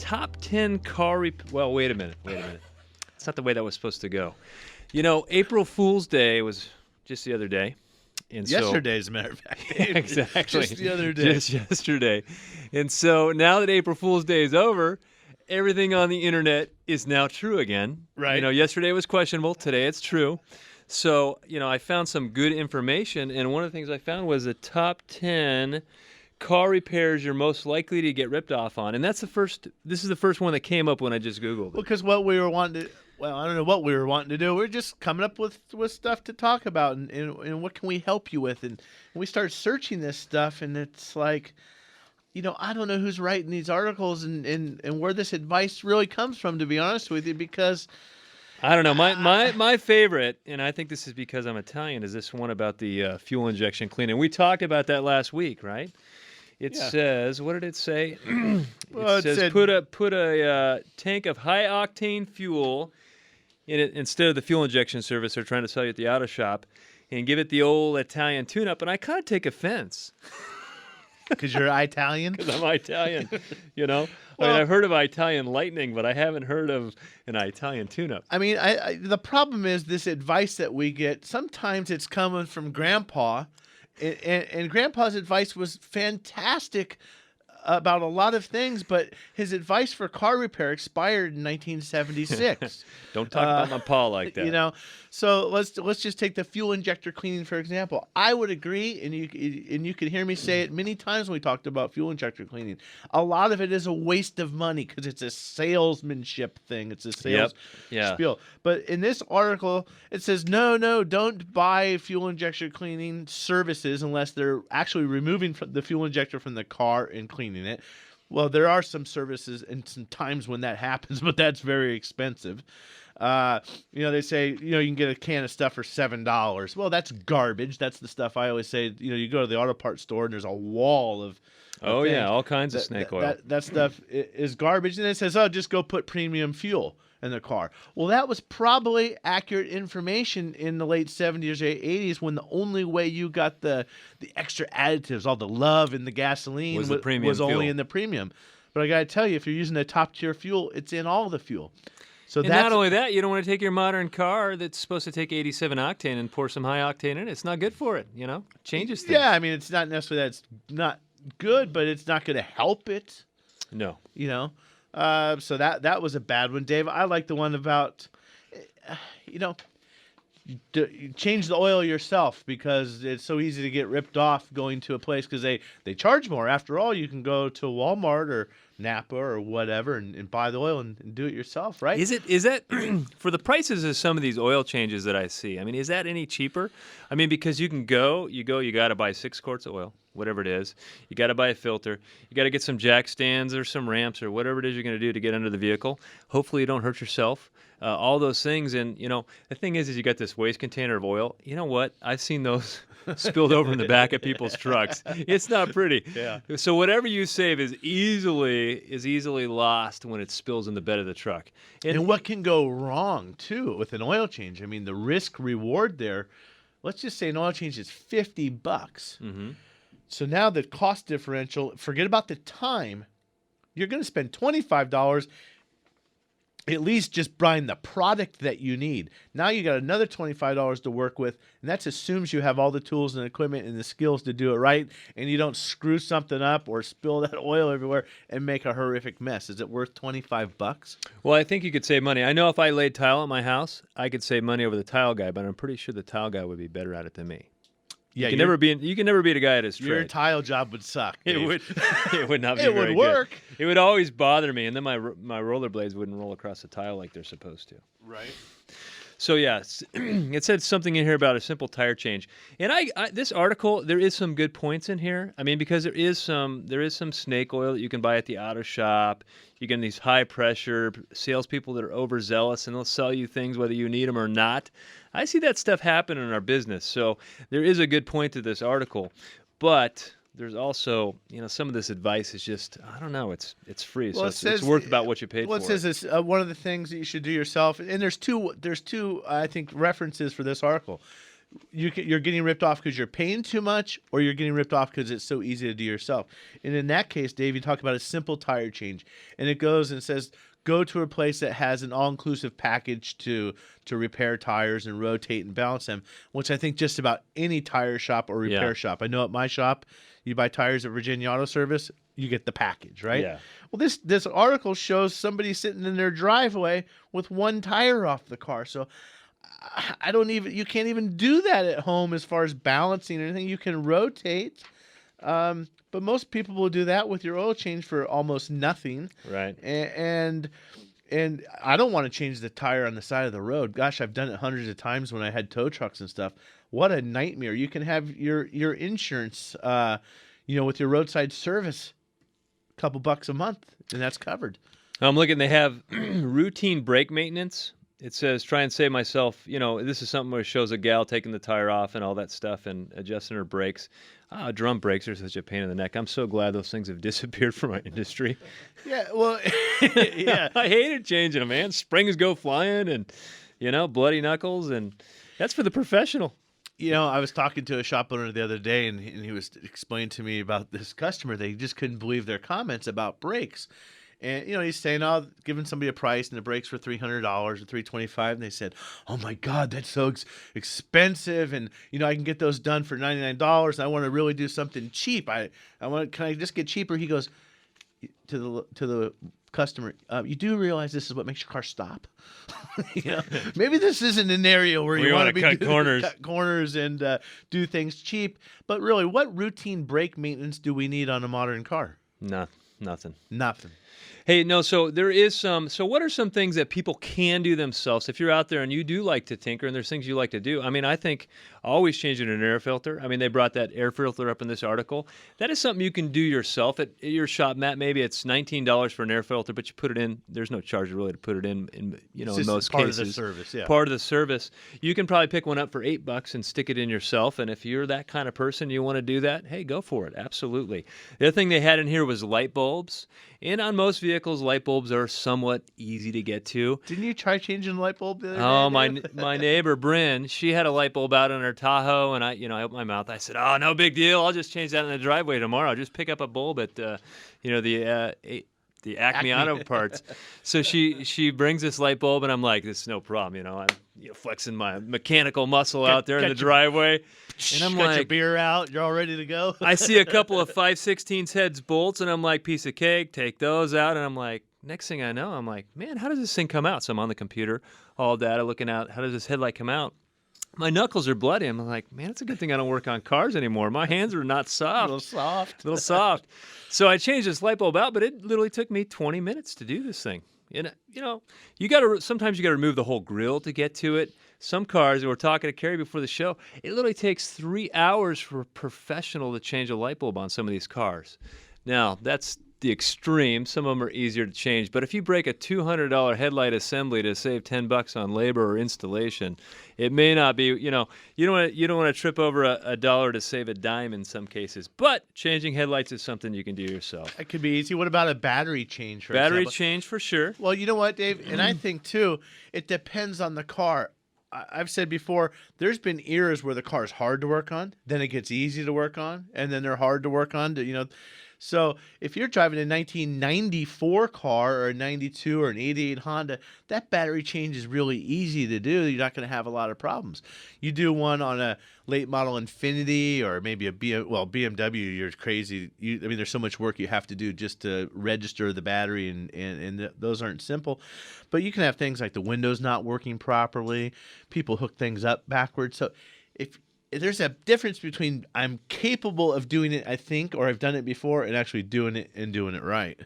top 10 car well, wait a minute. It's not the way that was supposed to go. You know, April Fool's Day was just the other day. And yesterday, as a matter of fact. Exactly. Just the other day. Just yesterday. And so now that April Fool's Day is over, everything on the internet is now true again. Right. You know, yesterday was questionable. Today it's true. So, you know, I found some good information. And one of the things I found was the top 10 car repairs you're most likely to get ripped off on. And this is the first one that came up when I just Googled it. Because what we were wanting to, I don't know what we were wanting to do. We're just coming up with stuff to talk about and what can we help you with. And we start searching this stuff and it's like, you know, I don't know who's writing these articles and where this advice really comes from, to be honest with you, because I don't know. My favorite, and I think this is because I'm Italian, is this one about the fuel injection cleaning. We talked about that last week, right? It says, what did it say? It says put a tank of high octane fuel in it instead of the fuel injection service they're trying to sell you at the auto shop, and give it the old Italian tune-up. And I kind of take offense. Because you're Italian? Because I'm Italian, you know? Well, I mean, I've heard of Italian lightning, but I haven't heard of an Italian tune-up. I mean, the problem is this advice that we get, sometimes it's coming from Grandpa, and Grandpa's advice was fantastic about a lot of things, but his advice for car repair expired in 1976. Don't talk about my pa like that. You know, so let's just take the fuel injector cleaning for example. I would agree, and you can hear me say it many times when we talked about fuel injector cleaning. A lot of it is a waste of money because it's a salesmanship thing. It's a sales spiel. But in this article, it says no, don't buy fuel injector cleaning services unless they're actually removing the fuel injector from the car and cleaning it. Well, there are some services and some times when that happens, but that's very expensive. You know, they say, you know, you can get a can of stuff for $7. Well, that's garbage. That's the stuff I always say. You know, you go to the auto parts store and there's a wall of all kinds of snake oil. That stuff is garbage. And it says, oh, just go put premium fuel in the car. Well, that was probably accurate information in the late 70s or 80s when the only way you got the extra additives, all the love in the gasoline was only in the premium. But I got to tell you, if you're using a top-tier fuel, it's in all the fuel. So and not only that, you don't want to take your modern car that's supposed to take 87 octane and pour some high octane in it. It's not good for it, you know? Changes things. Yeah, I mean, it's not necessarily that it's not good, but it's not going to help it. No. You know? So that was a bad one, Dave. I like the one about, you know, change the oil yourself because it's so easy to get ripped off going to a place because they charge more. After all, you can go to Walmart or Napa or whatever and buy the oil and do it yourself, right? Is that for the prices of some of these oil changes that I see? I mean, is that any cheaper? I mean, because you got to buy 6 quarts of oil, whatever it is. You got to buy a filter. You got to get some jack stands or some ramps or whatever it is you're going to do to get under the vehicle. Hopefully you don't hurt yourself. All those things. And, you know, the thing is you got this waste container of oil. You know what? I've seen those spilled over in the back of people's trucks. It's not pretty. Yeah. So whatever you save is easily lost when it spills in the bed of the truck. And what can go wrong, too, with an oil change? I mean, the risk reward there, let's just say an oil change is $50. Mm-hmm. So now the cost differential, forget about the time, you're going to spend $25 at least just buying the product that you need. Now you got another $25 to work with, and that assumes you have all the tools and equipment and the skills to do it right, and you don't screw something up or spill that oil everywhere and make a horrific mess. Is it worth $25? Well, I think you could save money. I know if I laid tile at my house, I could save money over the tile guy, but I'm pretty sure the tile guy would be better at it than me. Yeah, you can never beat a guy at his trade. Your tile job would suck, Dave. It would not be It very would work. Good. It would always bother me, and then my rollerblades wouldn't roll across the tile like they're supposed to. Right. So yes, it said something in here about a simple tire change. And this article, there is some good points in here. I mean, because there is some snake oil that you can buy at the auto shop. You get these high pressure salespeople that are overzealous and they'll sell you things whether you need them or not. I see that stuff happen in our business. So there is a good point to this article, but there's also, you know, some of this advice is just, I don't know, it's free, well, so it's worth about what you paid for. Well, it says this, one of the things that you should do yourself, and there's two, I think, references for this article. you're getting ripped off because you're paying too much, or you're getting ripped off because it's so easy to do yourself. And in that case, Dave, you talk about a simple tire change, and it goes and says, go to a place that has an all-inclusive package to repair tires and rotate and balance them, which I think just about any tire shop or repair shop. I know at my shop, you buy tires at Virginia Auto Service, you get the package, right? Yeah. Well, this article shows somebody sitting in their driveway with one tire off the car. So you can't even do that at home as far as balancing or anything. You can rotate. But most people will do that with your oil change for almost nothing. Right. And I don't want to change the tire on the side of the road. Gosh, I've done it hundreds of times when I had tow trucks and stuff. What a nightmare. You can have your insurance, with your roadside service, a couple bucks a month, and that's covered. I'm looking, they have routine brake maintenance. It says, try and save myself, this is something where it shows a gal taking the tire off and all that stuff and adjusting her brakes. Drum brakes are such a pain in the neck. I'm so glad those things have disappeared from our industry. Yeah, well, yeah. I hated changing them, man. Springs go flying and, bloody knuckles, and that's for the professional. I was talking to a shop owner the other day, and he was explaining to me about this customer. They just couldn't believe their comments about brakes. And, he's saying, giving somebody a price, and the brakes were $300 or $325. And they said, oh, my God, that's so expensive. And, I can get those done for $99. And I want to really do something cheap. Can I just get cheaper? He goes to the customer, you do realize this is what makes your car stop? Maybe this isn't an area where you want to cut corners and do things cheap. But really, what routine brake maintenance do we need on a modern car? Nothing. Hey, no, so there is so what are some things that people can do themselves? If you're out there and you do like to tinker and there's things you like to do, I think always changing an air filter. They brought that air filter up in this article. That is something you can do yourself at your shop, Matt. Maybe it's $19 for an air filter, but you put it in. There's no charge really to put it in in most part cases. Part of the service, yeah. Part of the service. You can probably pick one up for $8 and stick it in yourself. And if you're that kind of person, you want to do that, hey, go for it. Absolutely. The other thing they had in here was light bulbs. And on most vehicles, light bulbs are somewhat easy to get to. Didn't you try changing the light bulb the other day? Oh, my neighbor, Bryn, she had a light bulb out on her Tahoe, and I opened my mouth. I said, oh, no big deal. I'll just change that in the driveway tomorrow. I'll just pick up a bulb at, the Acme Auto Parts. So she brings this light bulb, and I'm like, this is no problem. I'm flexing my mechanical muscle out there in the driveway. And I'm got your beer out. You're all ready to go. I see a couple of 5/16 heads bolts, and I'm like, piece of cake, take those out. And I'm like, next thing I know, I'm like, man, how does this thing come out? So I'm on the computer, all data, looking out, how does this headlight come out? My knuckles are bloody. I'm like, man, it's a good thing I don't work on cars anymore. My hands are not soft. A little soft. So I changed this light bulb out, but it literally took me 20 minutes to do this thing. And, sometimes you got to remove the whole grill to get to it. Some cars, we were talking to Carrie before the show, it literally takes 3 hours for a professional to change a light bulb on some of these cars. Now, that's the extreme. Some of them are easier to change. But if you break a $200 headlight assembly to save $10 on labor or installation, it may not be, you don't want to trip over a dollar to save a dime in some cases. But changing headlights is something you can do yourself. That could be easy. What about a battery change, for Battery example? change for sure. Well, you know what, Dave? And I think, too, it depends on the car. I've said before, there's been eras where the car is hard to work on, then it gets easy to work on, and then they're hard to work on. So if you're driving a 1994 car or a 92 or an 88 Honda, that battery change is really easy to do. You're not going to have a lot of problems. You do one on a late model Infiniti or maybe BMW, you're crazy. There's so much work you have to do just to register the battery, and those aren't simple. But you can have things like the windows not working properly. People hook things up backwards. So if there's a difference between I'm capable of doing it, I think, or I've done it before, and actually doing it and doing it right.